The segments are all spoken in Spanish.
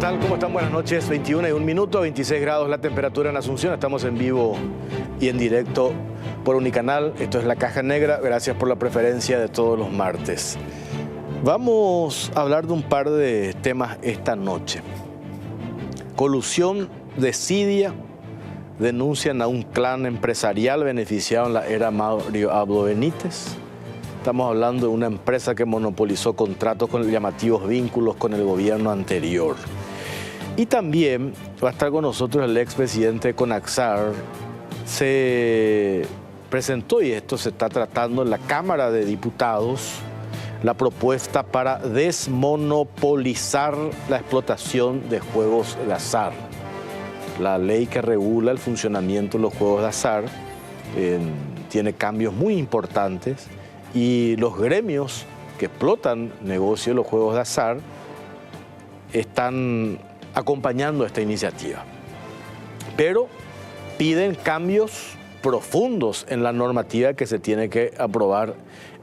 tal? ¿Cómo están? Buenas noches. 21:01, 26 grados la temperatura en Asunción. Estamos en vivo y en directo por Unicanal. Esto es La Caja Negra. Gracias por la preferencia de todos los martes. Vamos a hablar de un par de temas esta noche. Colusión desidia. Denuncian a un clan empresarial beneficiado en la era Mario Abdo Benítez. Estamos hablando de una empresa que monopolizó contratos con llamativos vínculos con el gobierno anterior. Y también va a estar con nosotros el expresidente de Conaxar. Se presentó, y esto se está tratando en la Cámara de Diputados, la propuesta para desmonopolizar la explotación de juegos de azar. La ley que regula el funcionamiento de los juegos de azar tiene cambios muy importantes. Y los gremios que explotan negocio de los juegos de azar están acompañando esta iniciativa. Pero piden cambios profundos en la normativa que se tiene que aprobar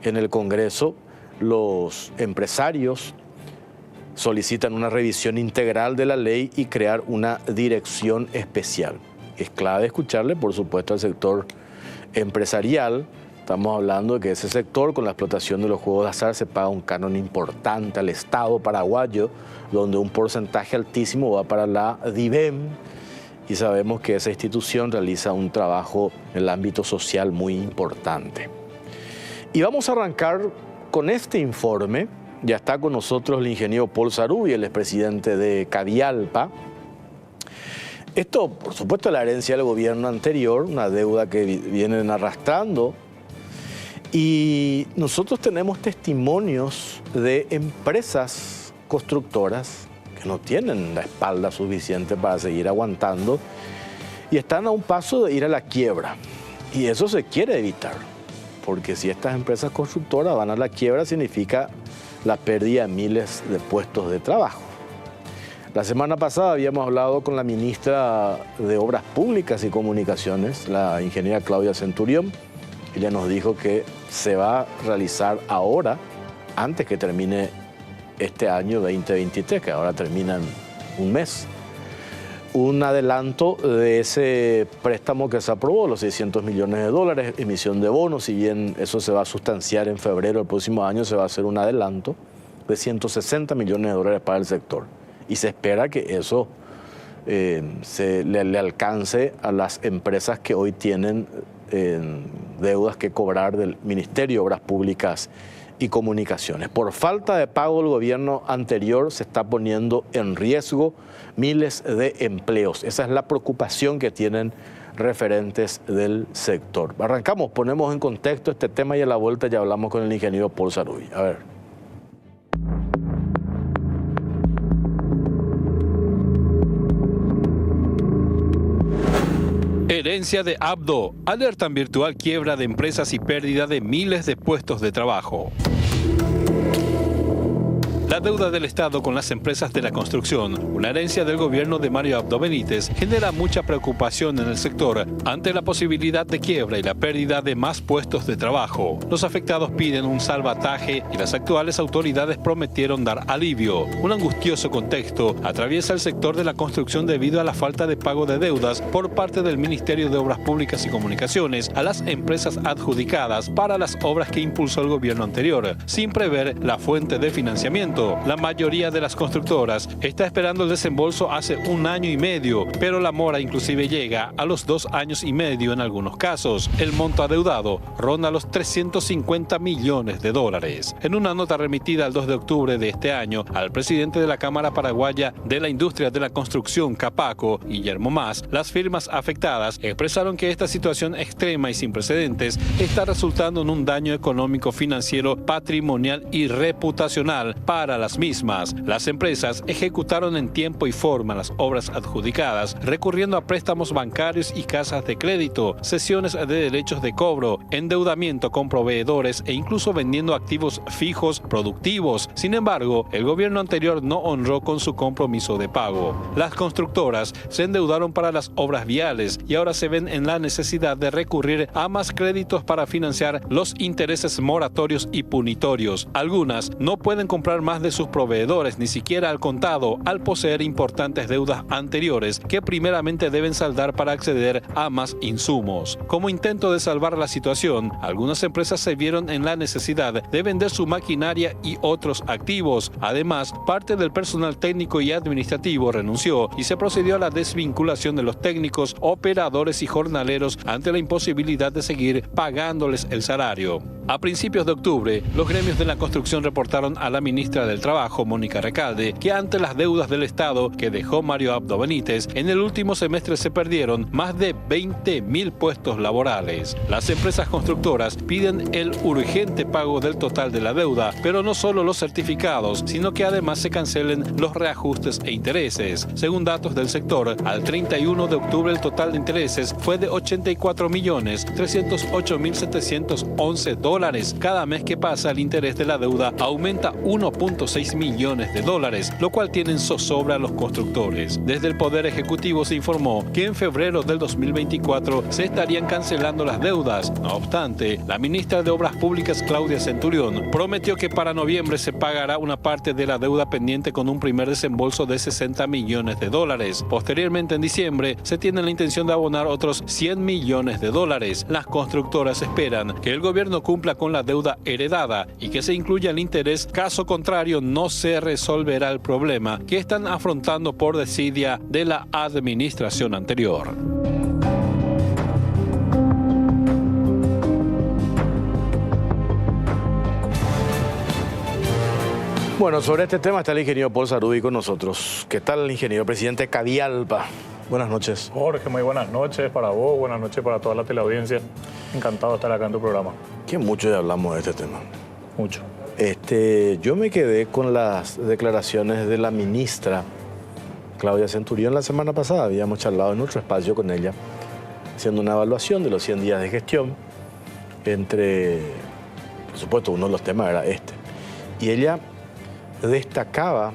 en el Congreso. Los empresarios solicitan una revisión integral de la ley y crear una dirección especial. Es clave escucharle, por supuesto, al sector empresarial. Estamos hablando de que ese sector, con la explotación de los juegos de azar, se paga un canon importante al Estado paraguayo, donde un porcentaje altísimo va para la DIVEM, y sabemos que esa institución realiza un trabajo en el ámbito social muy importante. Y vamos a arrancar con este informe. Ya está con nosotros el ingeniero Paul Sarubi, el expresidente de Cavialpa. Esto, por supuesto, es la herencia del gobierno anterior, una deuda que vienen arrastrando. Y nosotros tenemos testimonios de empresas constructoras que no tienen la espalda suficiente para seguir aguantando y están a un paso de ir a la quiebra. Y eso se quiere evitar, porque si estas empresas constructoras van a la quiebra, significa la pérdida de miles de puestos de trabajo. La semana pasada habíamos hablado con la ministra de Obras Públicas y Comunicaciones, la ingeniera Claudia Centurión. Ella nos dijo que se va a realizar ahora, antes que termine este año 2023, que ahora termina en un mes, un adelanto de ese préstamo que se aprobó, los $600 millones, emisión de bonos. Si bien eso se va a sustanciar en febrero del próximo año, se va a hacer un adelanto de $160 millones para el sector. Y se espera que eso le alcance a las empresas que hoy tienen deudas que cobrar del Ministerio de Obras Públicas y Comunicaciones. Por falta de pago del gobierno anterior se está poniendo en riesgo miles de empleos. Esa es la preocupación que tienen referentes del sector. Arrancamos, ponemos en contexto este tema y a la vuelta ya hablamos con el ingeniero Paul Sarubi. A ver. Herencia de Abdo. Alertan virtual quiebra de empresas y pérdida de miles de puestos de trabajo. La deuda del Estado con las empresas de la construcción, una herencia del gobierno de Mario Abdo Benítez, genera mucha preocupación en el sector ante la posibilidad de quiebra y la pérdida de más puestos de trabajo. Los afectados piden un salvataje y las actuales autoridades prometieron dar alivio. Un angustioso contexto atraviesa el sector de la construcción debido a la falta de pago de deudas por parte del Ministerio de Obras Públicas y Comunicaciones a las empresas adjudicadas para las obras que impulsó el gobierno anterior, sin prever la fuente de financiamiento. La mayoría de las constructoras está esperando el desembolso hace 1 año y medio, pero la mora inclusive llega a los 2 años y medio en algunos casos. El monto adeudado ronda los $350 millones. En una nota remitida el 2 de octubre de este año al presidente de la Cámara Paraguaya de la Industria de la Construcción, Capaco, Guillermo Mas, las firmas afectadas expresaron que esta situación extrema y sin precedentes está resultando en un daño económico, financiero, patrimonial y reputacional para las mismas. Las empresas ejecutaron en tiempo y forma las obras adjudicadas, recurriendo a préstamos bancarios y casas de crédito, cesiones de derechos de cobro, endeudamiento con proveedores e incluso vendiendo activos fijos productivos. Sin embargo, el gobierno anterior no honró con su compromiso de pago. Las constructoras se endeudaron para las obras viales y ahora se ven en la necesidad de recurrir a más créditos para financiar los intereses moratorios y punitorios. Algunas no pueden comprar más de sus proveedores, ni siquiera al contado, al poseer importantes deudas anteriores que primeramente deben saldar para acceder a más insumos. Como intento de salvar la situación, algunas empresas se vieron en la necesidad de vender su maquinaria y otros activos. Además, parte del personal técnico y administrativo renunció y se procedió a la desvinculación de los técnicos, operadores y jornaleros ante la imposibilidad de seguir pagándoles el salario. A principios de octubre, los gremios de la construcción reportaron a la ministra del Trabajo, Mónica Recalde, que ante las deudas del Estado que dejó Mario Abdo Benítez, en el último semestre se perdieron más de 20.000 puestos laborales. Las empresas constructoras piden el urgente pago del total de la deuda, pero no solo los certificados, sino que además se cancelen los reajustes e intereses. Según datos del sector, al 31 de octubre el total de intereses fue de 84.308.711 dólares. Cada mes que pasa, el interés de la deuda aumenta 1.6 millones de dólares, lo cual tienen zozobra los constructores. Desde el Poder Ejecutivo se informó que en febrero del 2024 se estarían cancelando las deudas. No obstante, la ministra de Obras Públicas, Claudia Centurión, prometió que para noviembre se pagará una parte de la deuda pendiente con un primer desembolso de 60 millones de dólares. Posteriormente, en diciembre, se tiene la intención de abonar otros 100 millones de dólares. Las constructoras esperan que el gobierno cumpla con la deuda heredada y que se incluya el interés. Caso contrario, no se resolverá el problema que están afrontando por desidia de la administración anterior. Bueno, sobre este tema está el ingeniero Paul Sarubi con nosotros. ¿Qué tal, ingeniero presidente Cavialpa? Buenas noches. Jorge, muy buenas noches para vos, buenas noches para toda la teleaudiencia. Encantado de estar acá en tu programa. Que mucho ya hablamos de este tema. Mucho. Yo me quedé con las declaraciones de la ministra Claudia Centurión la semana pasada. Habíamos charlado en otro espacio con ella, haciendo una evaluación de los 100 días de gestión. Por supuesto, uno de los temas era este. Y ella destacaba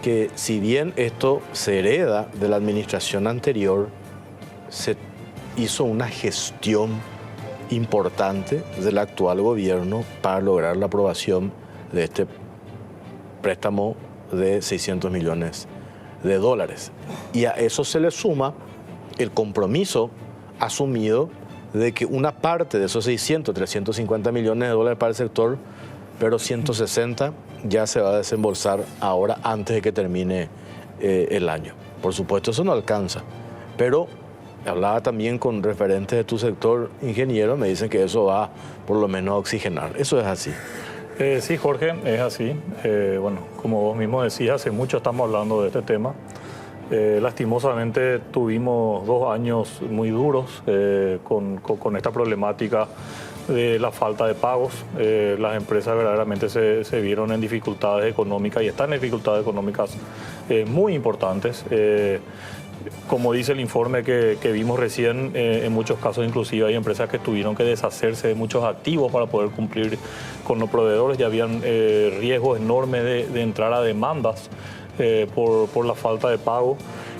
que si bien esto se hereda de la administración anterior, se hizo una gestión importante del actual gobierno para lograr la aprobación de este préstamo de 600 millones de dólares. Y a eso se le suma el compromiso asumido de que una parte de esos 350 millones de dólares para el sector, pero 160 ya se va a desembolsar ahora antes de que termine el año. Por supuesto, eso no alcanza, pero hablaba también con referentes de tu sector, ingeniero, me dicen que eso va por lo menos a oxigenar. ¿Eso es así? Sí, Jorge, es así. Bueno, como vos mismo decías, hace mucho estamos hablando de este tema. Lastimosamente tuvimos 2 años muy duros con esta problemática de la falta de pagos. Las empresas verdaderamente se vieron en dificultades económicas y están en dificultades económicas muy importantes. Como dice el informe que vimos recién, en muchos casos inclusive hay empresas que tuvieron que deshacerse de muchos activos para poder cumplir con los proveedores. Ya habían riesgos enormes de entrar a demandas por la falta de pago.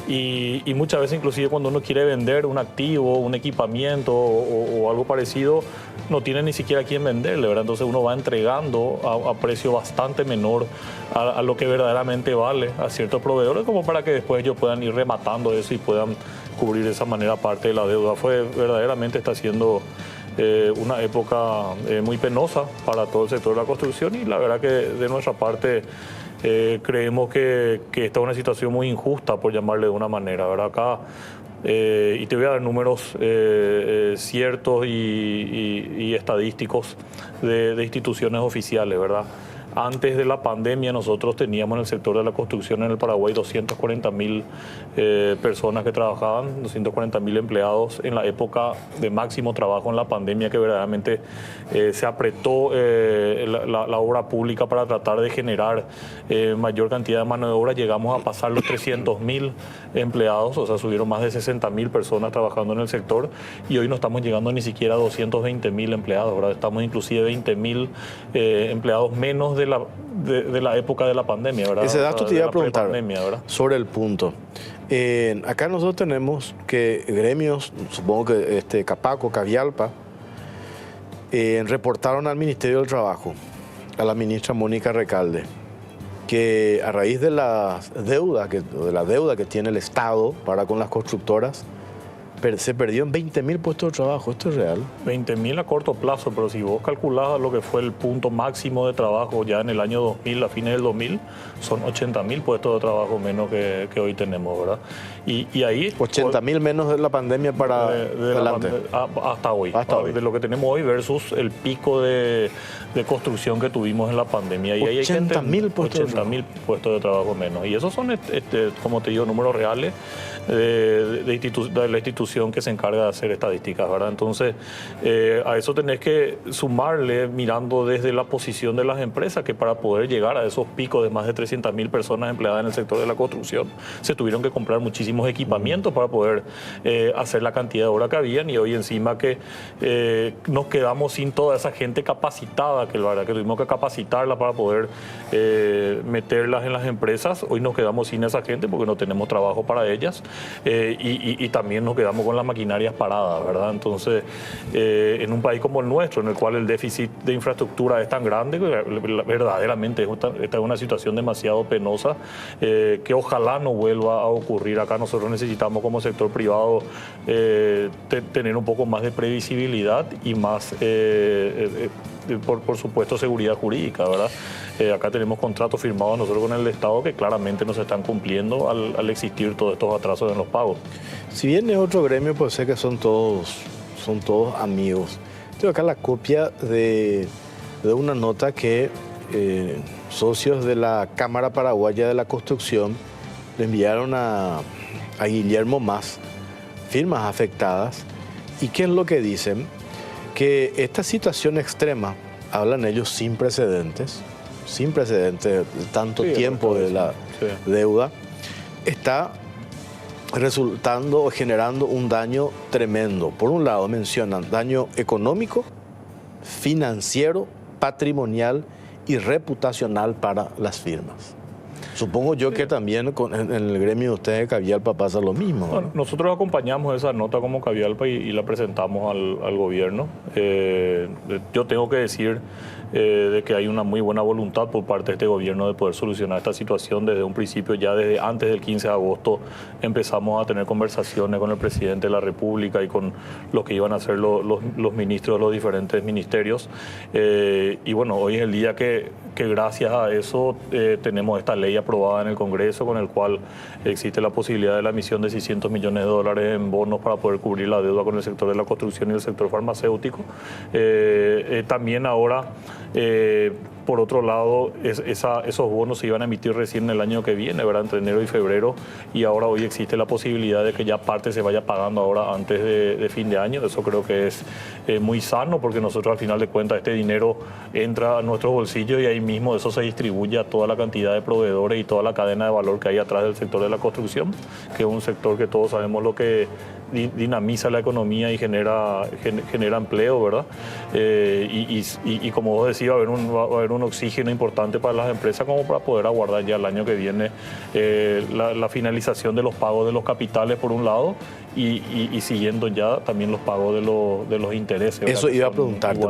Y muchas veces inclusive cuando uno quiere vender un activo, un equipamiento o algo parecido, no tiene ni siquiera a quién venderle, ¿verdad? Entonces uno va entregando a precio bastante menor a lo que verdaderamente vale a ciertos proveedores, como para que después ellos puedan ir rematando eso y puedan cubrir de esa manera parte de la deuda. Verdaderamente está siendo una época muy penosa para todo el sector de la construcción, y la verdad que de nuestra parte creemos que esta es una situación muy injusta, por llamarle de una manera, ¿verdad? Acá, y te voy a dar números ciertos y estadísticos de instituciones oficiales, ¿verdad? Antes de la pandemia nosotros teníamos en el sector de la construcción en el Paraguay 240.000 personas que trabajaban, 240.000 empleados en la época de máximo trabajo en la pandemia, que verdaderamente se apretó la obra pública para tratar de generar mayor cantidad de mano de obra. Llegamos a pasar los 300.000 empleados, o sea, subieron más de 60.000 personas trabajando en el sector, y hoy no estamos llegando ni siquiera a 220.000 empleados, ¿verdad? Estamos inclusive 20.000 empleados menos de la época de la pandemia, ¿verdad? Ese dato te iba a preguntar sobre el punto. Acá nosotros tenemos que gremios, supongo que Capaco, Cavialpa, reportaron al Ministerio del Trabajo, a la ministra Mónica Recalde, que a raíz de la deuda que tiene el Estado para con las constructoras, se perdió en 20.000 puestos de trabajo. ¿Esto es real? 20.000 a corto plazo, pero si vos calculás lo que fue el punto máximo de trabajo ya en el año 2000, a fines del 2000, son 80.000 puestos de trabajo menos que hoy tenemos, ¿verdad? Y ahí... 80.000 menos de la pandemia para adelante. Hasta hoy. Hasta hoy. De lo que tenemos hoy versus el pico de construcción que tuvimos en la pandemia. Y 80.000 puestos, 80.000 puestos de trabajo menos. Y esos son, como te digo, números reales de la institución que se encarga de hacer estadísticas, ¿verdad? Entonces, a eso tenés que sumarle mirando desde la posición de las empresas, que para poder llegar a esos picos de más de 300.000 personas empleadas en el sector de la construcción, se tuvieron que comprar muchísimos equipamientos para poder hacer la cantidad de obra que habían, y hoy encima que nos quedamos sin toda esa gente capacitada, que tuvimos que capacitarla para poder meterlas en las empresas. Hoy nos quedamos sin esa gente porque no tenemos trabajo para ellas, y también nos quedamos con las maquinarias paradas, ¿verdad? Entonces, en un país como el nuestro, en el cual el déficit de infraestructura es tan grande, verdaderamente esta es una situación demasiado penosa, que ojalá no vuelva a ocurrir. Acá nosotros necesitamos como sector privado tener un poco más de previsibilidad y más, por supuesto, seguridad jurídica, ¿verdad? Acá tenemos contratos firmados nosotros con el Estado que claramente no se están cumpliendo al existir todos estos atrasos en los pagos. Si bien es otro gremio, pues sé que son todos amigos. Tengo acá la copia de una nota que socios de la Cámara Paraguaya de la Construcción le enviaron a Guillermo Mas, firmas afectadas. ¿Y qué es lo que dicen? Que esta situación extrema, hablan ellos sin precedentes de tanto tiempo de la deuda, está resultando o generando un daño tremendo. Por un lado mencionan daño económico, financiero, patrimonial y reputacional para las firmas. Supongo yo que también en el gremio de ustedes de Cavialpa pasa lo mismo, ¿no? Bueno, nosotros acompañamos esa nota como Cavialpa y la presentamos al gobierno. Yo tengo que decir de que hay una muy buena voluntad por parte de este gobierno de poder solucionar esta situación. Desde un principio, ya desde antes del 15 de agosto, empezamos a tener conversaciones con el presidente de la República y con los que iban a ser los ministros de los diferentes ministerios. Y bueno, hoy es el día que gracias a eso tenemos esta ley aprobada en el Congreso, con el cual existe la posibilidad de la emisión de $600 millones en bonos para poder cubrir la deuda con el sector de la construcción y el sector farmacéutico. También ahora, por otro lado, esos bonos se iban a emitir recién en el año que viene, ¿verdad? Entre enero y febrero, y ahora hoy existe la posibilidad de que ya parte se vaya pagando ahora antes de fin de año. Eso creo que es muy sano, porque nosotros al final de cuentas este dinero entra a nuestros bolsillos y ahí mismo eso se distribuye a toda la cantidad de proveedores y toda la cadena de valor que hay atrás del sector de la construcción, que es un sector que todos sabemos lo que dinamiza la economía y genera empleo, ¿verdad? Y como vos decís, va a haber un oxígeno importante para las empresas como para poder aguardar ya el año que viene la finalización de los pagos de los capitales por un lado y siguiendo ya también los pagos de los intereses. Eso iba a preguntarte,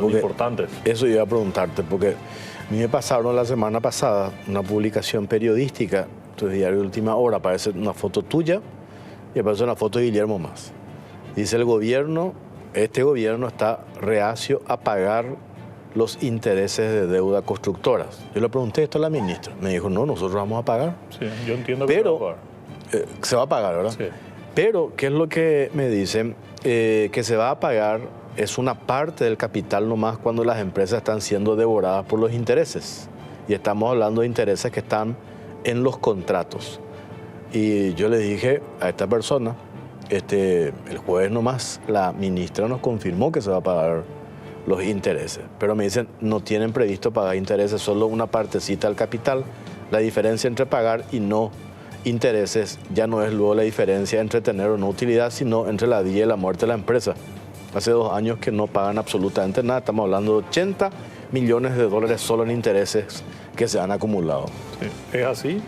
porque a mí me pasaron la semana pasada una publicación periodística, tu diario de Última Hora, aparece una foto tuya y aparece una foto de Guillermo Mas. Dice este gobierno está reacio a pagar los intereses de deuda constructoras. Yo le pregunté esto a la ministra. Me dijo, no, nosotros vamos a pagar. Sí, yo entiendo que se va a pagar. Se va a pagar, ¿verdad? Sí. Pero, ¿qué es lo que me dicen? Que se va a pagar es una parte del capital nomás cuando las empresas están siendo devoradas por los intereses. Y estamos hablando de intereses que están en los contratos. Y yo le dije a esta persona, el jueves nomás, la ministra nos confirmó que se va a pagar los intereses. Pero me dicen, no tienen previsto pagar intereses, solo una partecita del capital. La diferencia entre pagar y no intereses ya no es luego la diferencia entre tener o no utilidad, sino entre la vida y la muerte de la empresa. Hace 2 años que no pagan absolutamente nada. Estamos hablando de $80 millones solo en intereses que se han acumulado. Sí, es así,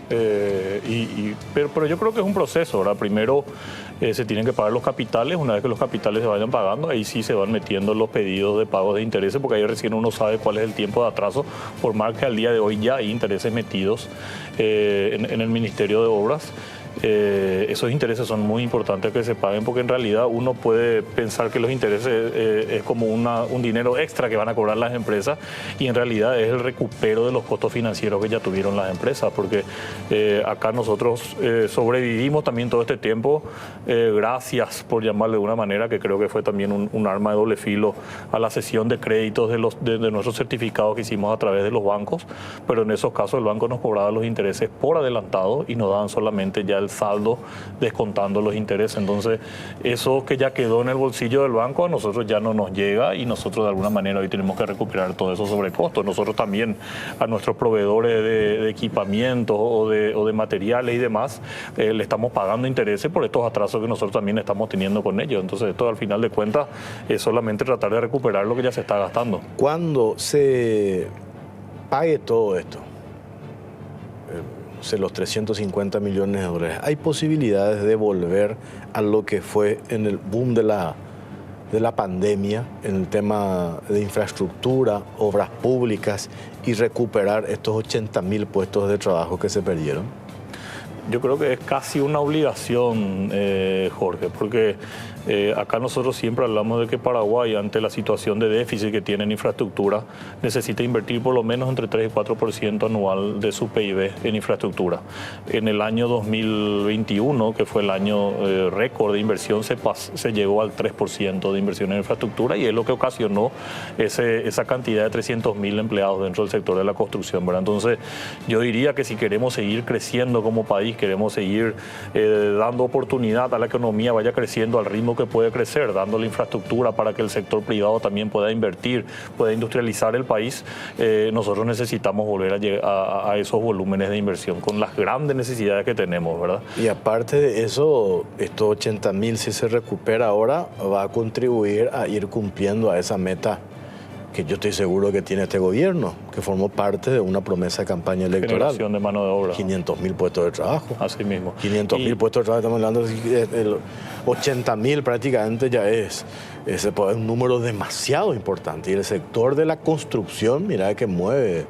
pero yo creo que es un proceso, ¿verdad? Primero se tienen que pagar los capitales, una vez que los capitales se vayan pagando, ahí sí se van metiendo los pedidos de pagos de intereses, porque ahí recién uno sabe cuál es el tiempo de atraso, por más que al día de hoy ya hay intereses metidos en el Ministerio de Obras. Esos intereses son muy importantes que se paguen, porque en realidad uno puede pensar que los intereses es como un dinero extra que van a cobrar las empresas, y en realidad es el recupero de los costos financieros que ya tuvieron las empresas, porque acá nosotros sobrevivimos también todo este tiempo gracias, por llamarle de una manera, que creo que fue también un arma de doble filo, a la cesión de créditos de nuestros certificados que hicimos a través de los bancos, pero en esos casos el banco nos cobraba los intereses por adelantado y nos daban solamente ya el saldo descontando los intereses. Entonces eso que ya quedó en el bolsillo del banco a nosotros ya no nos llega, y nosotros de alguna manera hoy tenemos que recuperar todo eso sobrecostos. Nosotros también a nuestros proveedores de equipamiento o de materiales y demás le estamos pagando intereses por estos atrasos que nosotros también estamos teniendo con ellos. Entonces esto al final de cuentas es solamente tratar de recuperar lo que ya se está gastando. Cuando se pague todo esto, los 350 millones de dólares, ¿hay posibilidades de volver a lo que fue en el boom de la pandemia, en el tema de infraestructura, obras públicas, y recuperar estos 80.000 puestos de trabajo que se perdieron? Yo creo que es casi una obligación, Jorge, porque acá nosotros siempre hablamos de que Paraguay, ante la situación de déficit que tiene en infraestructura, necesita invertir por lo menos entre 3 y 4% anual de su PIB en infraestructura. En el año 2021, que fue el año récord de inversión, se llegó al 3% de inversión en infraestructura, y es lo que ocasionó esa cantidad de 300.000 empleados dentro del sector de la construcción, ¿verdad? Entonces, yo diría que si queremos seguir creciendo como país, queremos seguir dando oportunidad a la economía vaya creciendo al ritmo que puede crecer, dando la infraestructura para que el sector privado también pueda invertir, pueda industrializar el país, nosotros necesitamos volver a esos volúmenes de inversión con las grandes necesidades que tenemos, ¿verdad? Y aparte de eso, estos 80.000, si se recupera ahora, va a contribuir a ir cumpliendo a esa meta que yo estoy seguro que tiene este gobierno, que formó parte de una promesa de campaña electoral. Generación de mano de obra. 500.000 puestos de trabajo. Así mismo. 500.000 puestos de trabajo, estamos hablando de 80.000 prácticamente ya es un número demasiado importante. Y el sector de la construcción, mira que mueve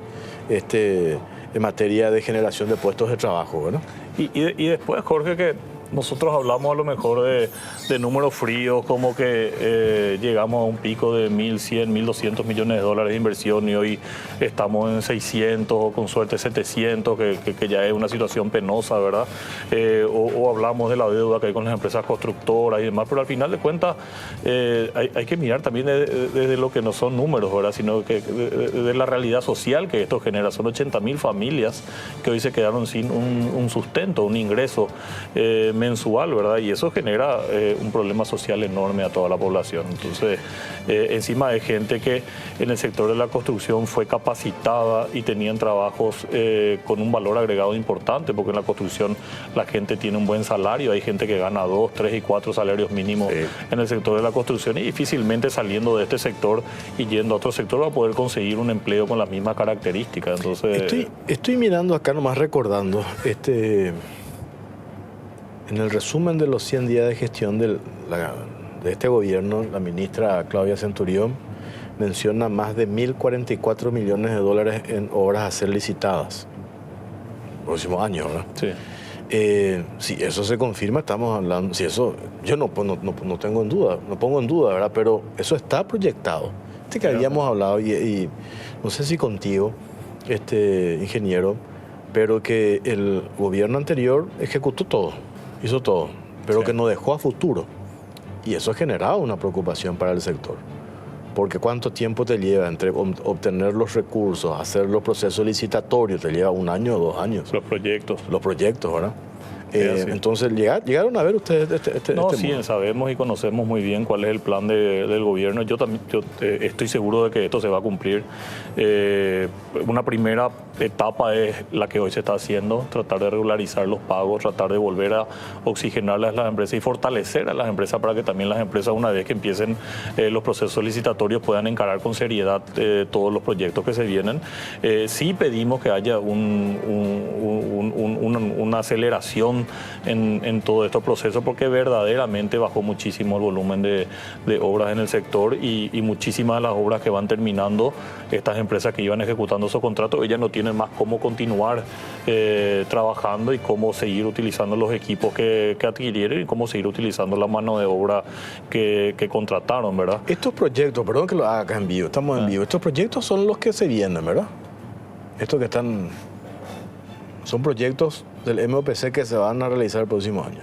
en materia de generación de puestos de trabajo, ¿verdad? Y después, Jorge, que nosotros hablamos a lo mejor de números fríos, como que llegamos a un pico de 1.100, 1.200 millones de dólares de inversión, y hoy estamos en 600 o con suerte 700, que ya es una situación penosa, ¿verdad? O hablamos de la deuda que hay con las empresas constructoras y demás, pero al final de cuentas hay que mirar también desde lo que no son números, ¿verdad? Sino que de la realidad social que esto genera. Son 80.000 familias que hoy se quedaron sin un sustento, un ingreso mensual, ¿verdad? Y eso genera un problema social enorme a toda la población. Entonces, encima de gente que en el sector de la construcción fue capacitada y tenían trabajos con un valor agregado importante, porque en la construcción la gente tiene un buen salario, hay gente que gana 2, 3 y 4 salarios mínimos en el sector de la construcción, y difícilmente saliendo de este sector y yendo a otro sector va a poder conseguir un empleo con las mismas características. Entonces, estoy mirando acá nomás, recordando en el resumen de los 100 días de gestión de este gobierno, la ministra Claudia Centurión menciona más de 1.044 millones de dólares en obras a ser licitadas. Próximos años, ¿verdad? sí. Si eso se confirma, estamos hablando, si eso, yo no tengo en duda, no pongo en duda, ¿verdad? Pero eso está proyectado. Que habíamos hablado, y no sé si contigo, ingeniero, pero que el gobierno anterior ejecutó todo, hizo todo, pero que no dejó a futuro. Y eso ha generado una preocupación para el sector. Porque ¿cuánto tiempo te lleva entre obtener los recursos, hacer los procesos licitatorios? Te lleva 1 año o 2 años. Los proyectos. Los proyectos, ¿verdad? Entonces, ¿llegaron a ver ustedes No, este sí, modo? sabemos y conocemos muy bien cuál es el plan del gobierno. Yo también estoy seguro de que esto se va a cumplir. Una primera etapa es la que hoy se está haciendo, tratar de regularizar los pagos, tratar de volver a oxigenarlas a las empresas y fortalecer a las empresas para que también las empresas, una vez que empiecen los procesos licitatorios, puedan encarar con seriedad todos los proyectos que se vienen. Sí pedimos que haya una aceleración en todo este proceso, porque verdaderamente bajó muchísimo el volumen de obras en el sector y muchísimas de las obras que van terminando, estas empresas que iban ejecutando esos contratos, ellas no tienen más cómo continuar trabajando y cómo seguir utilizando los equipos que adquirieron y cómo seguir utilizando la mano de obra que contrataron, ¿verdad? Estos proyectos, perdón que lo haga acá en vivo, estamos en vivo, estos proyectos son los que se vienen, ¿verdad? Estos que están... Son proyectos del MOPC que se van a realizar el próximo año.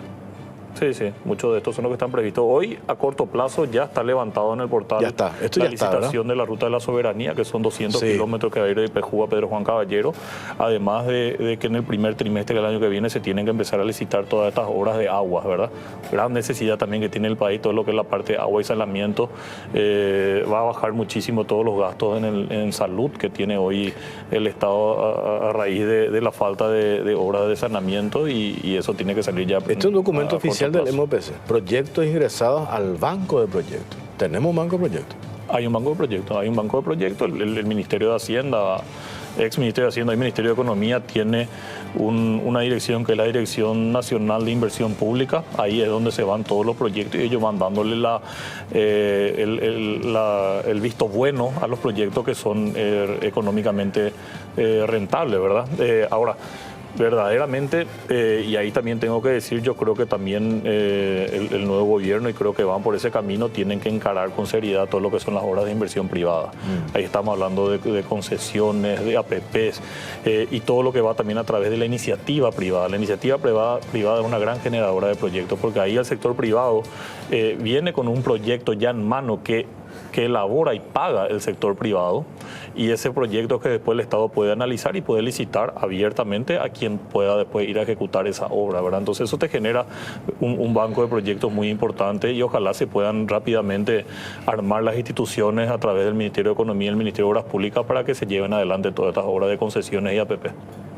Sí, sí, muchos de estos son los que están previstos. Hoy, a corto plazo, ya está levantado en el portal Ya está, esto la ya está, licitación de la Ruta de la Soberanía, que son 200 Sí. kilómetros que va a ir de Ipejú a Pedro Juan Caballero. Además de que en el primer trimestre del año que viene se tienen que empezar a licitar todas estas obras de aguas, ¿verdad? Gran necesidad también que tiene el país, todo lo que es la parte de agua y saneamiento. Va a bajar muchísimo todos los gastos en salud que tiene hoy el Estado a raíz de la falta de obras de saneamiento y eso tiene que salir ya. Este es un documento a corto oficial del plazo. MOPC. Proyectos ingresados al banco de proyectos. ¿Tenemos un banco de proyectos? Hay un banco de proyectos, el Ministerio de Hacienda, ex Ministerio de Hacienda y Ministerio de Economía tiene una dirección que es la Dirección Nacional de Inversión Pública. Ahí es donde se van todos los proyectos y ellos van dándole el visto bueno a los proyectos que son económicamente rentables, ¿verdad? Ahora, verdaderamente, y ahí también tengo que decir, yo creo que también el nuevo gobierno, y creo que van por ese camino, tienen que encarar con seriedad todo lo que son las obras de inversión privada. Ahí estamos hablando de concesiones, de APPs, y todo lo que va también a través de la iniciativa privada. La iniciativa privada es una gran generadora de proyectos, porque ahí el sector privado viene con un proyecto ya en mano que elabora y paga el sector privado, y ese proyecto que después el Estado puede analizar y puede licitar abiertamente a quien pueda después ir a ejecutar esa obra, ¿verdad? Entonces eso te genera un banco de proyectos muy importante y ojalá se puedan rápidamente armar las instituciones a través del Ministerio de Economía y el Ministerio de Obras Públicas para que se lleven adelante todas estas obras de concesiones y APP.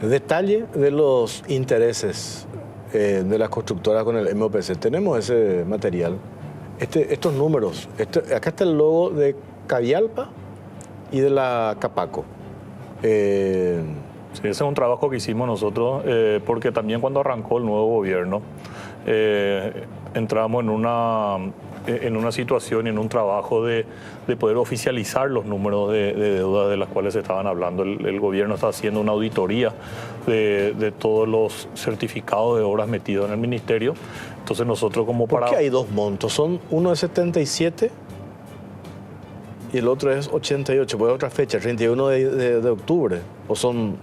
Detalle de los intereses de las constructoras con el MOPC. Tenemos ese material. Estos números, acá está el logo de Cavialpa y de la Capaco. Sí, ese es un trabajo que hicimos nosotros, porque también cuando arrancó el nuevo gobierno, entramos en una situación y en un trabajo de poder oficializar los números de deuda de las cuales se estaban hablando. El gobierno está haciendo una auditoría de todos los certificados de obras metidos en el ministerio. Entonces nosotros como para... ¿Por qué hay dos montos? Uno es 77 y el otro es 88, pues otra fecha, 31 de octubre. ¿O son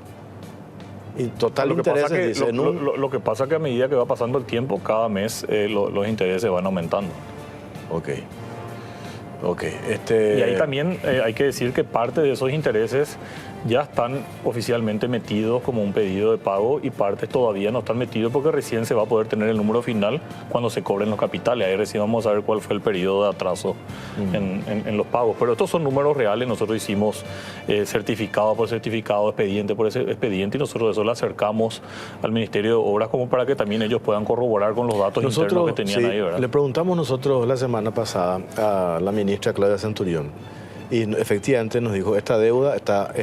y total Lo que intereses? pasa que, Dice, lo que pasa que a medida que va pasando el tiempo, cada mes los intereses van aumentando. Ok. Y ahí también hay que decir que parte de esos intereses ya están oficialmente metidos como un pedido de pago y partes todavía no están metidos porque recién se va a poder tener el número final cuando se cobren los capitales. Ahí recién vamos a ver cuál fue el periodo de atraso en los pagos. Pero estos son números reales. Nosotros hicimos certificado por certificado, expediente por expediente, y nosotros eso lo acercamos al Ministerio de Obras como para que también ellos puedan corroborar con los datos internos que tenían ahí, ¿verdad? Le preguntamos nosotros la semana pasada a la ministra Claudia Centurión. Y efectivamente nos dijo, esta deuda está,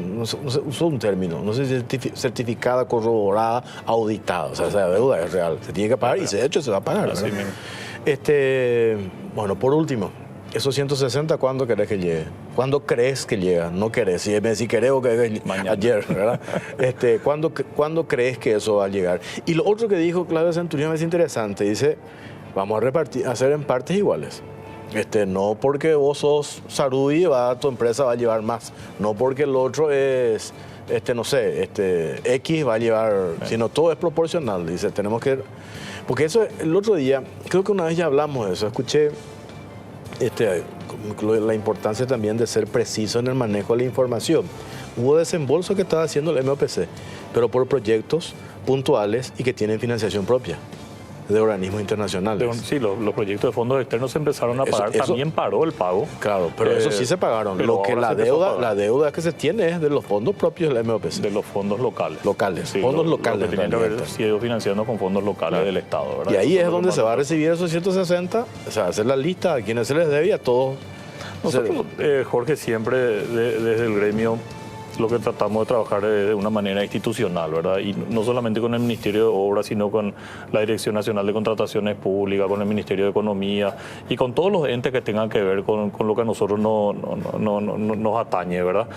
no sé, usó un término, no sé si certificada, corroborada, auditada. O sea, esa deuda es real, se tiene que pagar y de hecho se va a pagar. Así mismo. Bueno, por último, esos 160, ¿cuándo querés que llegue? ¿Cuándo crees que llega? No querés, si querés o que Mañana. ayer, ¿verdad? ¿Cuándo crees que eso va a llegar? Y lo otro que dijo Claudia Centurión es interesante, dice, vamos a hacer en partes iguales. No porque vos sos Sarubi, tu empresa va a llevar más. No porque el otro es, no sé, X va a llevar, sino todo es proporcional. Dice, tenemos que... Porque eso, el otro día, creo que una vez ya hablamos de eso, escuché la importancia también de ser preciso en el manejo de la información. hubo desembolso que estaba haciendo el MOPC, pero por proyectos puntuales y que tienen financiación propia de organismos internacionales. Sí, los proyectos de fondos externos se empezaron a pagar. También paró el pago. Claro, pero eso sí se pagaron. Lo que la deuda que se tiene es de los fondos propios del MOPC. De los fondos locales. Sí, fondos locales. Lo que tienen que haber sido financiando con fondos locales del Estado, ¿verdad? Y ahí es donde se va a recibir esos 160, o sea, hacer la lista a quienes se les debe y a todos. Nosotros, Jorge, siempre desde el gremio lo que tratamos de trabajar de una manera institucional, ¿verdad? Y no solamente con el Ministerio de Obras, sino con la Dirección Nacional de Contrataciones Públicas, con el Ministerio de Economía y con todos los entes que tengan que ver con lo que a nosotros nos atañe, ¿verdad?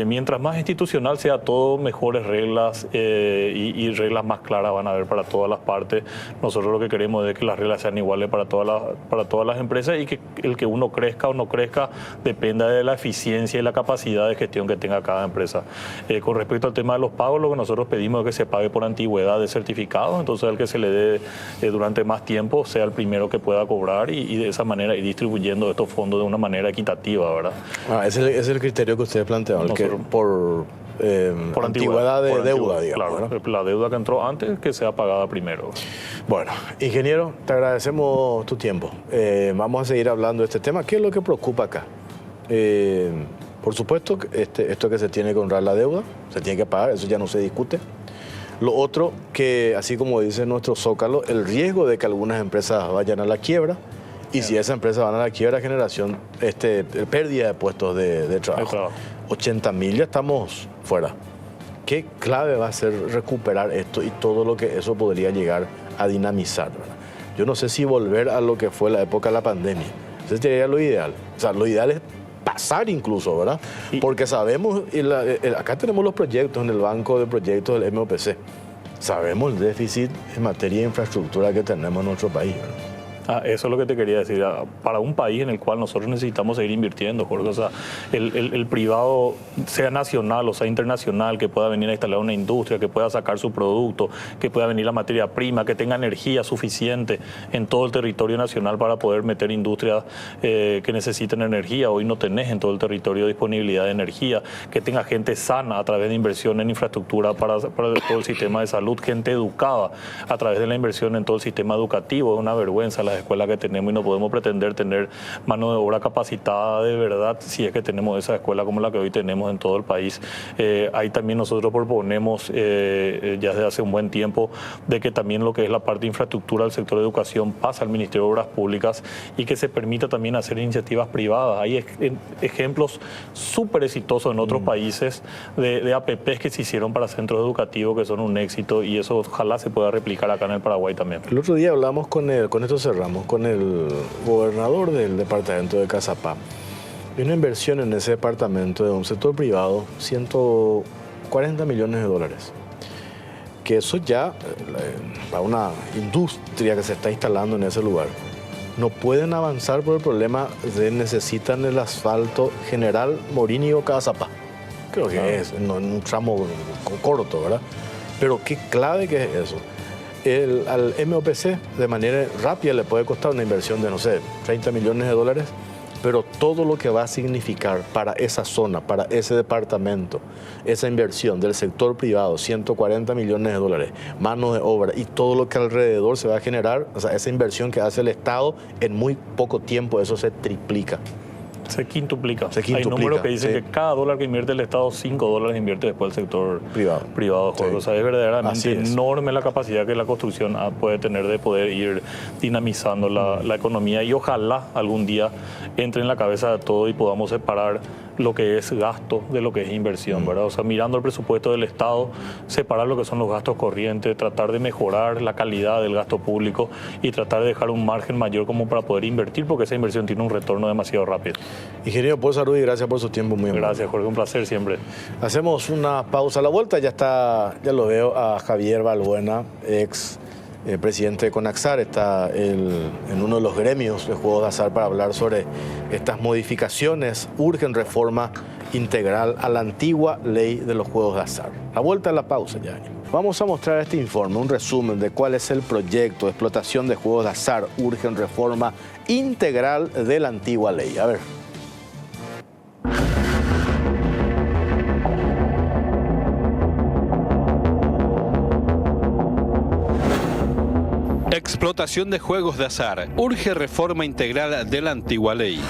Mientras más institucional sea todo, mejores reglas y reglas más claras van a haber para todas las partes. Nosotros lo que queremos es que las reglas sean iguales para todas las empresas y que el que uno crezca o no crezca dependa de la eficiencia y la capacidad de gestión que tenga cada empresa. Con respecto al tema de los pagos, lo que nosotros pedimos es que se pague por antigüedad de certificado, entonces al que se le dé durante más tiempo sea el primero que pueda cobrar y de esa manera ir distribuyendo estos fondos de una manera equitativa, ¿verdad? Ese es el criterio que ustedes plantearon, que por antigüedad de deuda, digamos. Claro, ¿no? La deuda que entró antes que sea pagada primero. Bueno, ingeniero, te agradecemos tu tiempo. Vamos a seguir hablando de este tema. ¿Qué es lo que preocupa acá? Por supuesto, esto que se tiene que honrar la deuda, se tiene que pagar, eso ya no se discute. Lo otro, que así como dice nuestro Zócalo, el riesgo de que algunas empresas vayan a la quiebra, y si esas empresas van a la quiebra, generación, pérdida de puestos de trabajo. 80.000 ya estamos fuera. ¿Qué clave va a ser recuperar esto y todo lo que eso podría llegar a dinamizar, ¿verdad? Yo no sé si volver a lo que fue la época de la pandemia. Ese sería lo ideal. O sea, lo ideal es pasar incluso, ¿verdad? Porque sabemos, acá tenemos los proyectos en el banco de proyectos del MOPC. Sabemos el déficit en materia de infraestructura que tenemos en nuestro país, ¿verdad? Eso es lo que te quería decir. Para un país en el cual nosotros necesitamos seguir invirtiendo, Jorge, o sea, el privado, sea nacional o sea internacional, que pueda venir a instalar una industria, que pueda sacar su producto, que pueda venir la materia prima, que tenga energía suficiente en todo el territorio nacional para poder meter industrias que necesiten energía. Hoy no tenés en todo el territorio disponibilidad de energía, que tenga gente sana a través de inversión en infraestructura para todo el sistema de salud, gente educada a través de la inversión en todo el sistema educativo. Es una vergüenza las escuelas que tenemos y no podemos pretender tener mano de obra capacitada de verdad si es que tenemos esa escuela como la que hoy tenemos en todo el país. Ahí también nosotros proponemos ya desde hace un buen tiempo de que también lo que es la parte de infraestructura del sector de educación pasa al Ministerio de Obras Públicas y que se permita también hacer iniciativas privadas. Hay ejemplos súper exitosos en otros países de APPs que se hicieron para centros educativos que son un éxito y eso ojalá se pueda replicar acá en el Paraguay también. El otro día hablamos con esto cerramos, con el gobernador del departamento de Cazapá. Hay una inversión en ese departamento de un sector privado, 140 millones de dólares. Que eso ya, para una industria que se está instalando en ese lugar, no pueden avanzar por el problema de necesitan el asfalto General Morínigo Cazapá. Creo que es en un tramo corto, ¿verdad? Pero qué clave que es eso. Al MOPC de manera rápida le puede costar una inversión de, no sé, 30 millones de dólares, pero todo lo que va a significar para esa zona, para ese departamento, esa inversión del sector privado, 140 millones de dólares, mano de obra y todo lo que alrededor se va a generar, o sea, esa inversión que hace el Estado, en muy poco tiempo eso se triplica. Se quintuplica. Hay números que dicen que cada dólar que invierte el Estado, 5 dólares invierte después el sector privado. Sí. O sea, es verdaderamente enorme la capacidad que la construcción puede tener de poder ir dinamizando la economía y ojalá algún día entre en la cabeza de todo y podamos separar lo que es gasto de lo que es inversión, ¿verdad? O sea, mirando el presupuesto del Estado, separar lo que son los gastos corrientes, tratar de mejorar la calidad del gasto público y tratar de dejar un margen mayor como para poder invertir, porque esa inversión tiene un retorno demasiado rápido. Ingeniero Paul Zarudy, gracias por su tiempo. Muy amable. Gracias, Jorge, un placer siempre. Hacemos una pausa a la vuelta, ya lo veo a Javier Balbuena, ex presidente de Conaxar, está en uno de los gremios de juegos de azar para hablar sobre estas modificaciones. Urgen reforma integral a la antigua ley de los juegos de azar. La vuelta a la pausa ya. Vamos a mostrar este informe, un resumen de cuál es el proyecto de explotación de juegos de azar. Urgen reforma integral de la antigua ley. A ver. Explotación de juegos de azar. Urge reforma integral de la antigua ley.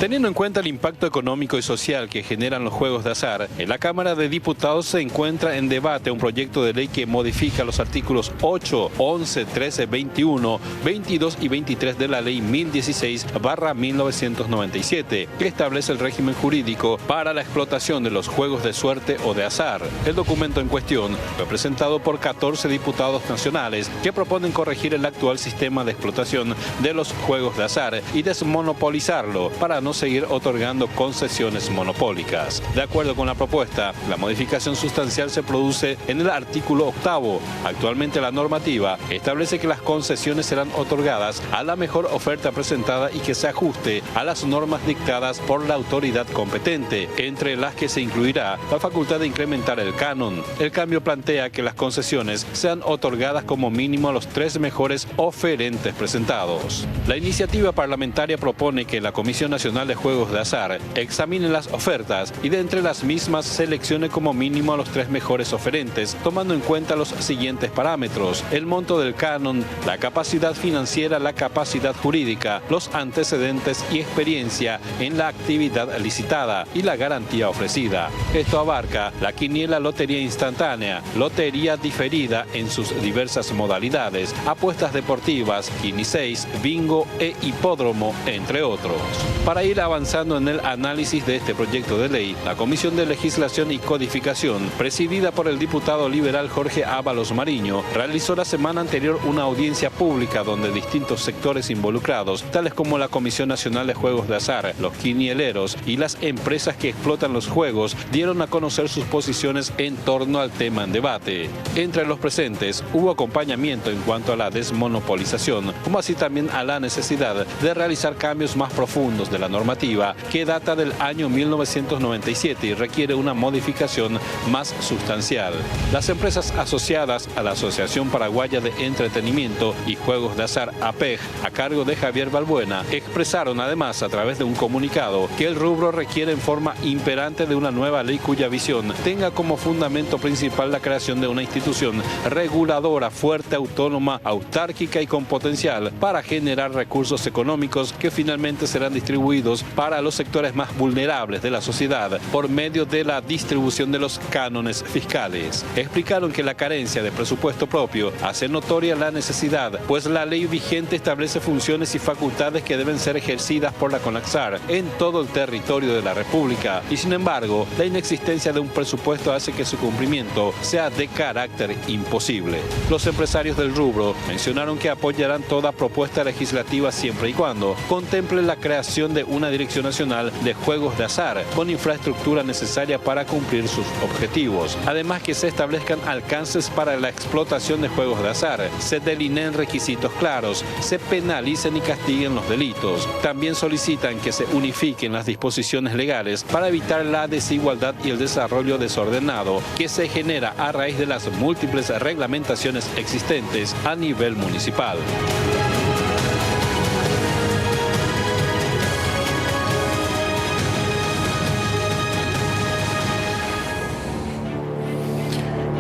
Teniendo en cuenta el impacto económico y social que generan los juegos de azar, en la Cámara de Diputados se encuentra en debate un proyecto de ley que modifica los artículos 8, 11, 13, 21, 22 y 23 de la Ley 1016/1997, que establece el régimen jurídico para la explotación de los juegos de suerte o de azar. El documento en cuestión fue presentado por 14 diputados nacionales que proponen corregir el actual sistema de explotación de los juegos de azar y desmonopolizarlo para no seguir otorgando concesiones monopólicas. De acuerdo con la propuesta, la modificación sustancial se produce en el artículo 8º. Actualmente la normativa establece que las concesiones serán otorgadas a la mejor oferta presentada y que se ajuste a las normas dictadas por la autoridad competente, entre las que se incluirá la facultad de incrementar el canon. El cambio plantea que las concesiones sean otorgadas como mínimo a los 3 mejores oferentes presentados. La iniciativa parlamentaria propone que la Comisión Nacional de Juegos de Azar examine las ofertas y de entre las mismas seleccione como mínimo a los 3 mejores oferentes, tomando en cuenta los siguientes parámetros: el monto del canon, la capacidad financiera, la capacidad jurídica, los antecedentes y experiencia en la actividad licitada y la garantía ofrecida. Esto abarca la quiniela, lotería instantánea, lotería diferida en sus diversas modalidades, apuestas deportivas, quiniseis, bingo e hipódromo, entre otros. Para ir avanzando en el análisis de este proyecto de ley, la Comisión de Legislación y Codificación, presidida por el diputado liberal Jorge Ábalos Mariño, realizó la semana anterior una audiencia pública donde distintos sectores involucrados, tales como la Comisión Nacional de Juegos de Azar, los quinieleros y las empresas que explotan los juegos, dieron a conocer sus posiciones en torno al tema en debate. Entre los presentes hubo acompañamiento en cuanto a la desmonopolización, como así también a la necesidad de realizar cambios más profundos de la normativa, que data del año 1997 y requiere una modificación más sustancial. Las empresas asociadas a la Asociación Paraguaya de Entretenimiento y Juegos de Azar, APEJ, a cargo de Javier Balbuena, expresaron además a través de un comunicado que el rubro requiere en forma imperante de una nueva ley cuya visión tenga como fundamento principal la creación de una institución reguladora fuerte, autónoma, autárquica y con potencial para generar recursos económicos que finalmente serán distribuidos para los sectores más vulnerables de la sociedad por medio de la distribución de los cánones fiscales. Explicaron que la carencia de presupuesto propio hace notoria la necesidad, pues la ley vigente establece funciones y facultades que deben ser ejercidas por la CONAXAR en todo el territorio de la República y, sin embargo, la inexistencia de un presupuesto hace que su cumplimiento sea de carácter imposible. Los empresarios del rubro mencionaron que apoyarán toda propuesta legislativa siempre y cuando contemple la creación de una Dirección Nacional de Juegos de Azar con infraestructura necesaria para cumplir sus objetivos. Además, que se establezcan alcances para la explotación de juegos de azar, se delineen requisitos claros, se penalicen y castiguen los delitos. También solicitan que se unifiquen las disposiciones legales para evitar la desigualdad y el desarrollo desordenado que se genera a raíz de las múltiples reglamentaciones existentes a nivel municipal.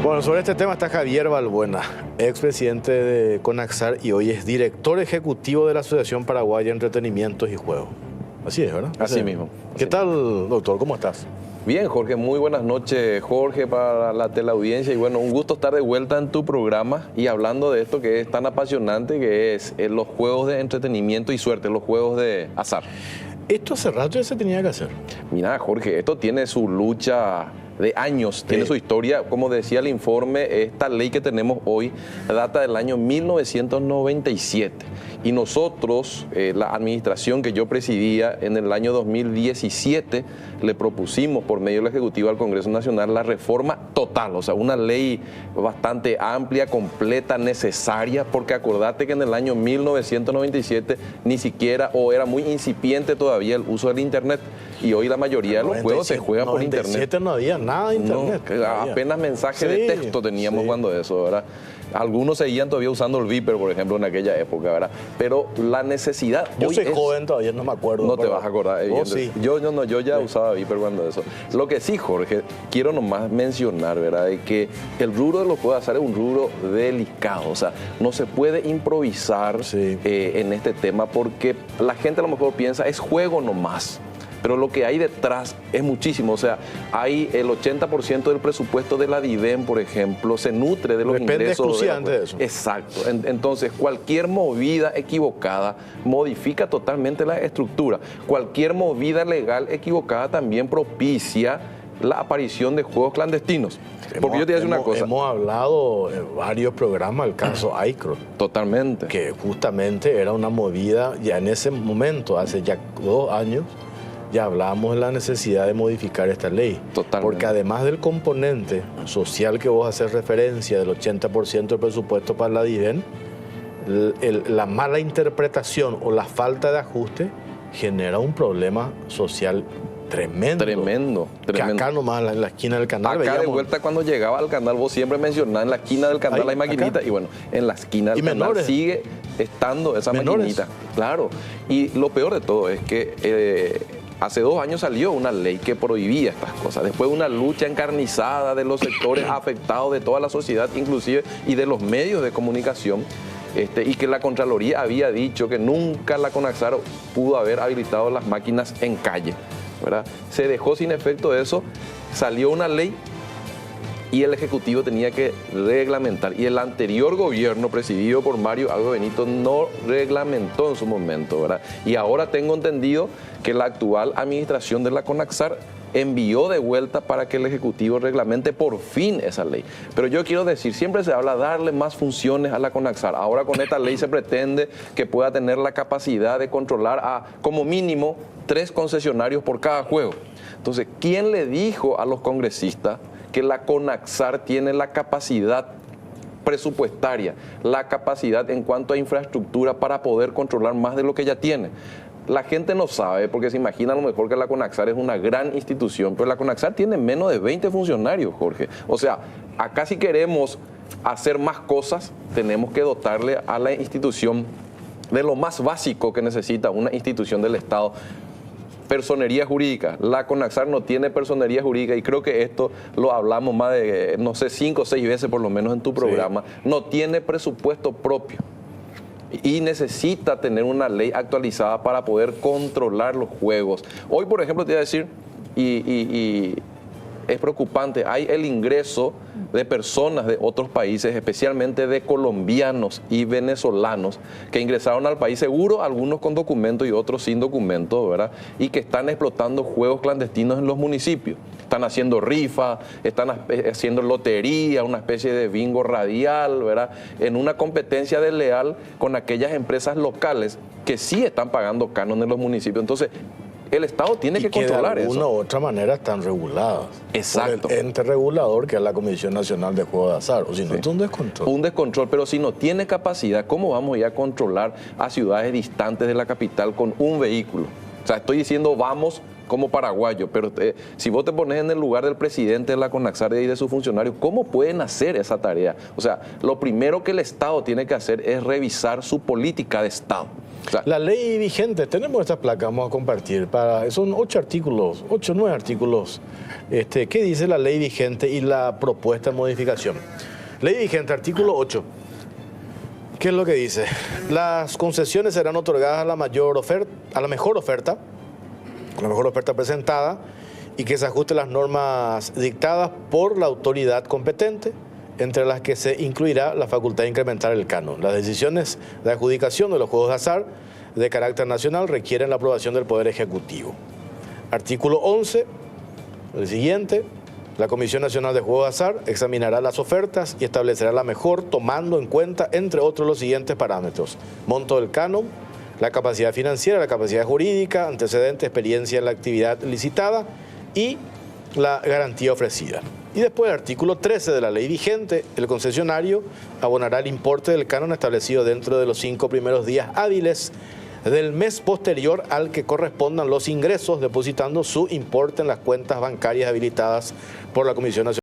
Bueno, sobre este tema está Javier Balbuena, expresidente de CONAXAR y hoy es director ejecutivo de la Asociación Paraguaya de Entretenimientos y Juegos. Así es, ¿verdad? Así mismo. ¿Qué tal, doctor? ¿Cómo estás? Bien, Jorge, muy buenas noches, Jorge, para la teleaudiencia. Y bueno, un gusto estar de vuelta en tu programa y hablando de esto que es tan apasionante, que es los juegos de entretenimiento y suerte, los juegos de azar. Esto hace rato ya se tenía que hacer. Mira, Jorge, esto tiene su lucha de años, tiene su historia. Como decía el informe, esta ley que tenemos hoy data del año 1997 y nosotros, la administración que yo presidía en el año 2017, le propusimos por medio de la Ejecutiva al Congreso Nacional la reforma total, o sea, una ley bastante amplia, completa, necesaria, porque acordate que en el año 1997 ni siquiera, o era muy incipiente todavía el uso del Internet, y hoy la mayoría de los juegos se juegan por Internet. No había nada. nada de internet. No, apenas mensaje de texto teníamos cuando eso, ¿verdad? Algunos seguían todavía usando el Viper, por ejemplo, en aquella época, ¿verdad? Pero la necesidad... Yo soy joven todavía, no me acuerdo. No te vas a acordar. Sí. Yo ya usaba Viper cuando eso. Lo que sí, Jorge, quiero nomás mencionar, ¿verdad? De que el rubro de los juegos de azar es un rubro delicado. O sea, no se puede improvisar en este tema porque la gente a lo mejor piensa, es juego nomás. Pero lo que hay detrás es muchísimo. O sea, hay el 80% del presupuesto de la DIVEN, por ejemplo, se nutre de los ingresos. Exclusivamente de eso. Exacto. Entonces, cualquier movida equivocada modifica totalmente la estructura. Cualquier movida legal equivocada también propicia la aparición de juegos clandestinos. Porque yo te voy a decir una cosa. Hemos hablado en varios programas del caso iCross. Totalmente. Que justamente era una movida, ya en ese momento, hace ya 2 años, ya hablábamos de la necesidad de modificar esta ley. Totalmente. Porque además del componente social que vos haces referencia, del 80% del presupuesto para la DIVEN, la mala interpretación o la falta de ajuste genera un problema social tremendo. Tremendo. Que acá nomás en la esquina del canal acá veíamos... de vuelta cuando llegaba al canal, vos siempre mencionás en la esquina del canal hay maquinita, y bueno, en la esquina del canal sigue estando esa maquinita. Claro. Y lo peor de todo es que hace 2 años salió una ley que prohibía estas cosas. Después de una lucha encarnizada de los sectores afectados, de toda la sociedad inclusive, y de los medios de comunicación, y que la Contraloría había dicho que nunca la Conaxar pudo haber habilitado las máquinas en calle, ¿verdad? Se dejó sin efecto eso, salió una ley y el Ejecutivo tenía que reglamentar. Y el anterior gobierno, presidido por Mario Abdo Benito, no reglamentó en su momento, ¿verdad? Y ahora tengo entendido que la actual administración de la Conaxar envió de vuelta para que el Ejecutivo reglamente por fin esa ley. Pero yo quiero decir, siempre se habla de darle más funciones a la Conaxar. Ahora con esta ley se pretende que pueda tener la capacidad de controlar a, como mínimo, 3 concesionarios por cada juego. Entonces, ¿quién le dijo a los congresistas que la Conaxar tiene la capacidad presupuestaria, la capacidad en cuanto a infraestructura para poder controlar más de lo que ya tiene? La gente no sabe, porque se imagina a lo mejor que la Conaxar es una gran institución, pero la Conaxar tiene menos de 20 funcionarios, Jorge. O sea, acá si queremos hacer más cosas, tenemos que dotarle a la institución de lo más básico que necesita una institución del Estado: personería jurídica. La Conaxar no tiene personería jurídica, y creo que esto lo hablamos más de, no sé, 5 o 6 veces por lo menos en tu programa. No tiene presupuesto propio y necesita tener una ley actualizada para poder controlar los juegos. Hoy, por ejemplo, te voy a decir, y es preocupante, hay el ingreso de personas de otros países, especialmente de colombianos y venezolanos, que ingresaron al país, seguro algunos con documentos y otros sin documentos, ¿verdad? Y que están explotando juegos clandestinos en los municipios. Están haciendo rifa, están haciendo lotería, una especie de bingo radial, ¿verdad? En una competencia desleal con aquellas empresas locales que sí están pagando canon en los municipios. Entonces, el Estado tiene que controlar eso. De alguna u otra manera están reguladas. Exacto. Por el ente regulador, que es la Comisión Nacional de Juegos de Azar. O si no, es un descontrol. Un descontrol, pero si no tiene capacidad, ¿cómo vamos a ir a controlar a ciudades distantes de la capital con un vehículo? O sea, estoy diciendo vamos como paraguayo, pero si vos te pones en el lugar del presidente de la Conaxar y de sus funcionarios, ¿cómo pueden hacer esa tarea? O sea, lo primero que el Estado tiene que hacer es revisar su política de Estado. O sea, la ley vigente, tenemos esta placa, vamos a compartir. Son 8 artículos, 8 o 9 artículos. ¿Qué dice la ley vigente y la propuesta de modificación? Ley vigente, artículo 8. ¿Qué es lo que dice? Las concesiones serán otorgadas a la mejor oferta presentada, y que se ajuste a las normas dictadas por la autoridad competente, entre las que se incluirá la facultad de incrementar el canon. Las decisiones de adjudicación de los juegos de azar de carácter nacional requieren la aprobación del Poder Ejecutivo. Artículo 11, el siguiente: la Comisión Nacional de Juegos de Azar examinará las ofertas y establecerá la mejor, tomando en cuenta, entre otros, los siguientes parámetros: monto del canon, la capacidad financiera, la capacidad jurídica, antecedente, experiencia en la actividad licitada y la garantía ofrecida. Y después, el artículo 13 de la ley vigente: el concesionario abonará el importe del canon establecido dentro de los 5 primeros días hábiles del mes posterior al que correspondan los ingresos, depositando su importe en las cuentas bancarias habilitadas por la Comisión Nacional